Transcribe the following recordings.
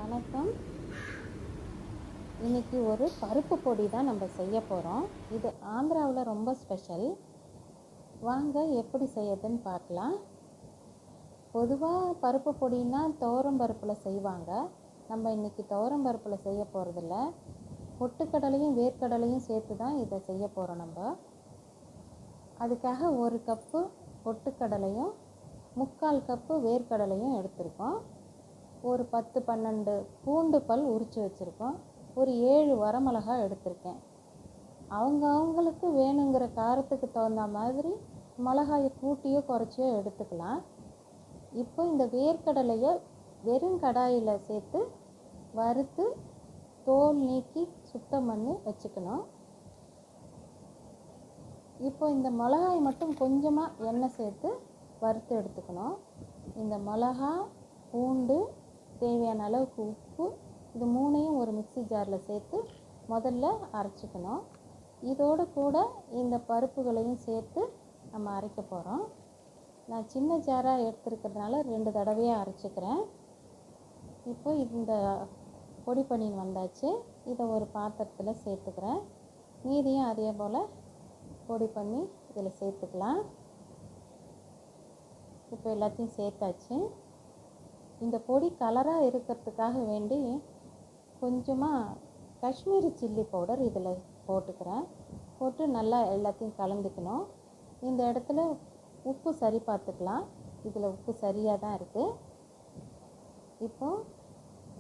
வணக்கம். இன்னைக்கு ஒரு பருப்பு பொடி தான் நம்ம செய்ய போகிறோம். இது ஆந்திராவில் ரொம்ப ஸ்பெஷல். வாங்க எப்படி செய்யறதுன்னு பார்க்கலாம். பொதுவாக பருப்பு பொடின்னா துவரம் பருப்பில் செய்வாங்க. நம்ம இன்னைக்கு துவரம் பருப்பில் செய்ய போகிறதில்ல. பொட்டுக்கடலையும் வேர்க்கடலையும் சேர்த்து தான் இதை செய்ய போகிறோம். நம்ம அதுக்காக 1 கப்பு பொட்டுக்கடலையும் 3/4 கப்பு வேர்க்கடலையும் எடுத்திருக்கோம். ஒரு 10-12 பூண்டு பல் உரித்து வச்சுருக்கோம். ஒரு 7 வரமிளகாய் எடுத்திருக்கேன். அவங்களுக்கு வேணுங்கிற காரத்துக்கு தகுந்த மாதிரி மிளகாயை கூட்டியோ குறைச்சியோ எடுத்துக்கலாம். இப்போ இந்த வேர்க்கடலையை வெறும் கடாயில் சேர்த்து வறுத்து தோல் நீக்கி சுத்தம் பண்ணி வச்சுக்கணும். இப்போ இந்த மிளகாய் மட்டும் கொஞ்சமாக எண்ணெய் சேர்த்து வறுத்து எடுத்துக்கணும். இந்த மிளகாய், பூண்டு, தேவையான அளவுக்கு உப்பு, இது 3ஐயும் ஒரு மிக்ஸி ஜாரில் சேர்த்து முதல்ல அரைச்சிக்கணும். இதோடு கூட இந்த பருப்புகளையும் சேர்த்து நம்ம அரைக்க போகிறோம். நான் சின்ன ஜாராக எடுத்துருக்கிறதுனால 2 தடவையாக அரைச்சிக்கிறேன். இப்போ இந்த பொடி பண்ணி வந்தாச்சு. இதை ஒரு பாத்திரத்தில் சேர்த்துக்கிறேன். மீதியும் அதே போல் பொடி பண்ணி இதில் சேர்த்துக்கலாம். இப்போ எல்லாத்தையும் சேர்த்தாச்சு. இந்த பொடி கலராக இருக்கிறதுக்காக வேண்டி கொஞ்சமாக காஷ்மீரி சில்லி பவுடர் இதில் போட்டுக்கிறேன். போட்டு நல்லா எல்லாத்தையும் கலந்துக்கணும். இந்த இடத்துல உப்பு சரி பார்த்துக்கலாம். இதில் உப்பு சரியாக தான் இருக்குது. இப்போ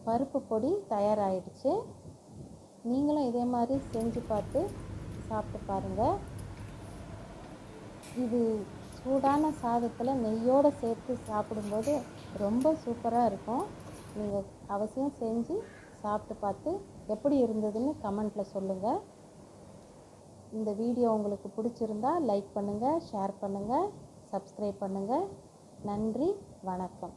பருப்பு பொடி தயாராகிடுச்சு. நீங்களும் இதே மாதிரி செஞ்சு பார்த்து சாப்பிட்டு பாருங்கள். இது சூடான சாதத்தில் நெய்யோடு சேர்த்து சாப்பிடும்போது ரொம்ப சூப்பராக இருக்கும். நீங்கள் அவசியம் செஞ்சு சாப்பிட்டு பார்த்து எப்படி இருந்ததுன்னு கமெண்ட்டில் சொல்லுங்கள். இந்த வீடியோ உங்களுக்கு பிடிச்சிருந்தா லைக் பண்ணுங்கள், ஷேர் பண்ணுங்கள், சப்ஸ்கிரைப் பண்ணுங்கள். நன்றி, வணக்கம்.